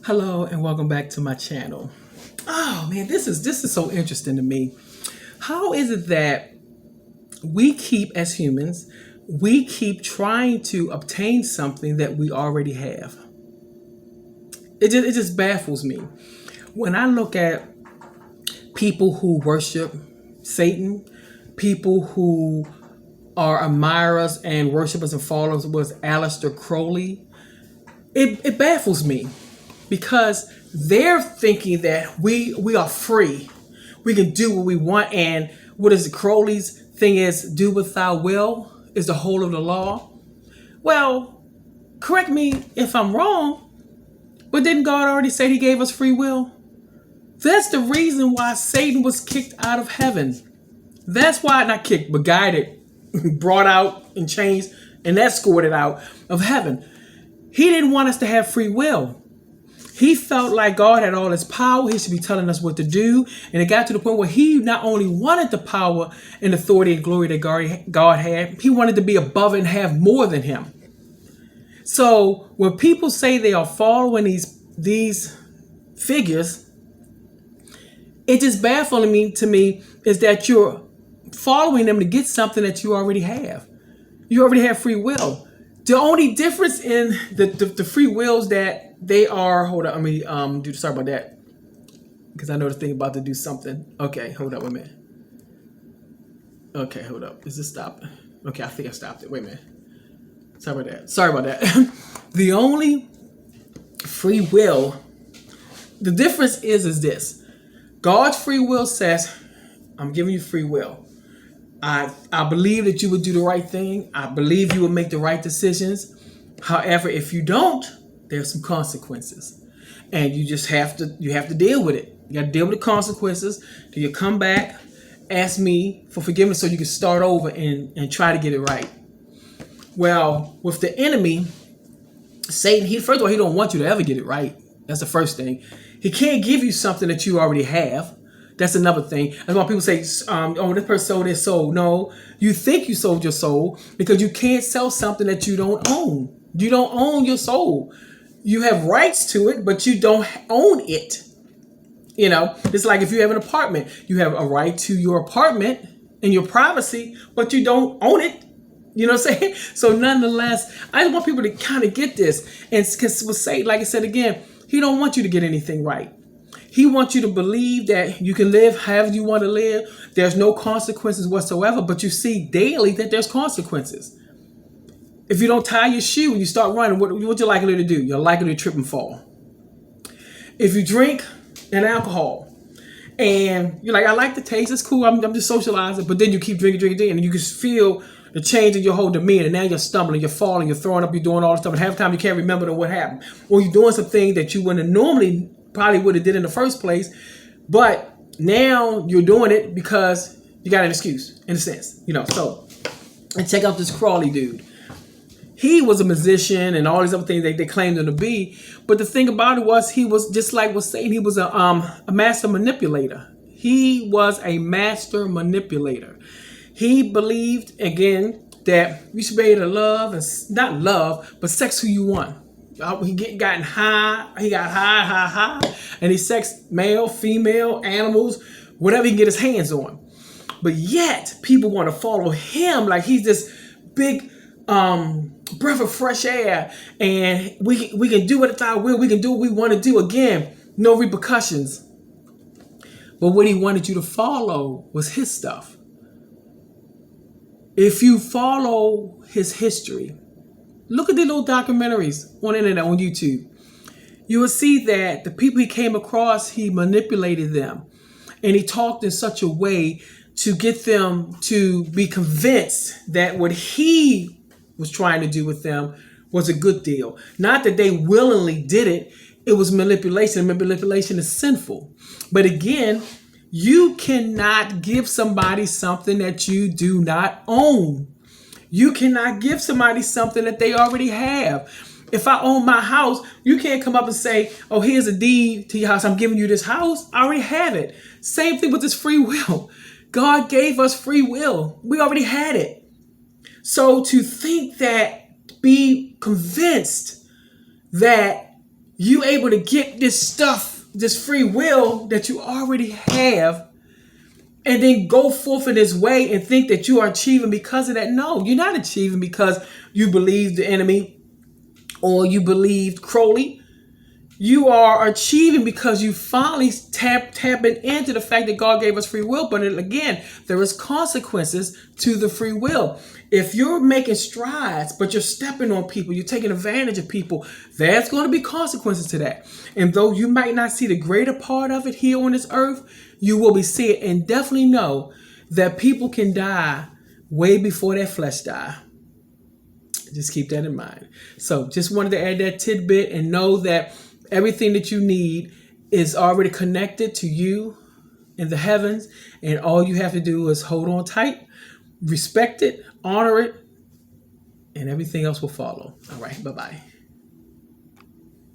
Hello and welcome back to my channel. Oh man, this is so interesting to me. How is it that we keep as humans, we keep trying to obtain something that we already have? It just baffles me. When I look at people who worship Satan, people who are admirers and worshipers and followers with Aleister Crowley, it baffles me because they're thinking that we are free. We can do what we want. And what is the Crowley's thing is, do with thy will is the whole of the law. Well, correct me if I'm wrong, but didn't God already say he gave us free will? That's the reason why Satan was kicked out of heaven. That's why, not kicked, but guided, brought out and changed and escorted out of heaven. He didn't want us to have free will. He felt like God had all his power. He should be telling us what to do. And it got to the point where he not only wanted the power and authority and glory that God had, he wanted to be above it and have more than him. So when people say they are following these figures, it just baffling me to me is that you're following them to get something that you already have. You already have free will. The only difference in the free wills that they are, hold on, let me sorry about that, because I know the thing about to do something. Okay, hold up, wait a minute. Okay, hold up. Is this stopped? Okay, I think I stopped it. Wait a minute. Sorry about that. The only free will, the difference is this. God's free will says, I'm giving you free will. I believe that you would do the right thing. I believe you will make the right decisions. However, if you don't, there's some consequences. And you just have to deal with it. You got to deal with the consequences. Do you come back, ask me for forgiveness so you can start over and try to get it right? Well, with the enemy, Satan, first of all, he don't want you to ever get it right. That's the first thing. He can't give you something that you already have. That's another thing. That's why people say, oh, this person sold their soul. No, you think you sold your soul because you can't sell something that you don't own. You don't own your soul. You have rights to it, but you don't own it. You know, it's like if you have an apartment, you have a right to your apartment and your privacy, but you don't own it. You know what I'm saying? So nonetheless, I just want people to kind of get this. And because we'll say, like I said again, he don't want you to get anything right. He wants you to believe that you can live however you want to live. There's no consequences whatsoever, but you see daily that there's consequences. If you don't tie your shoe and you start running, what you're likely to do? You're likely to trip and fall. If you drink an alcohol and you're like, I like the taste, it's cool, I'm just socializing, but then you keep drinking, and you can feel the change in your whole demeanor. Now you're stumbling, you're falling, you're throwing up, you're doing all this stuff, and half the time you can't remember what happened. Or you're doing something that you wouldn't have normally probably would have did in the first place, but now you're doing it because you got an excuse, in a sense, you know. So, and check out this Crowley dude. He was a musician and all these other things they claimed him to be, but the thing about it was he was just like was saying, he was a master manipulator. He was a master manipulator. He believed again that you should be able to love and not love, but sex who you want. He got high, and he sexed male, female, animals, whatever he can get his hands on. But yet, people want to follow him like he's this big breath of fresh air, and we can do it at our will. We can do what we want to do. Again, no repercussions. But what he wanted you to follow was his stuff. If you follow his history, look at the little documentaries on the internet, on YouTube. You will see that the people he came across, he manipulated them. And he talked in such a way to get them to be convinced that what he was trying to do with them was a good deal. Not that they willingly did it. It was manipulation. Manipulation is sinful. But again, you cannot give somebody something that you do not own. You cannot give somebody something that they already have. If I own my house, you can't come up and say, oh, here's a deed to your house. I'm giving you this house. I already have it. Same thing with this free will. God gave us free will. We already had it. So to think that, be convinced that you able to get this stuff, this free will that you already have, and then go forth in this way and think that you are achieving because of that. No, you're not achieving because you believe the enemy or you believed Crowley. You are achieving because you finally tapping into the fact that God gave us free will. But again, there is consequences to the free will. If you're making strides, but you're stepping on people, you're taking advantage of people, there's going to be consequences to that. And though you might not see the greater part of it here on this earth, you will be seeing and definitely know that people can die way before their flesh die. Just keep that in mind. So just wanted to add that tidbit and know that everything that you need is already connected to you in the heavens. And all you have to do is hold on tight, respect it, honor it, and everything else will follow. All right. Bye-bye.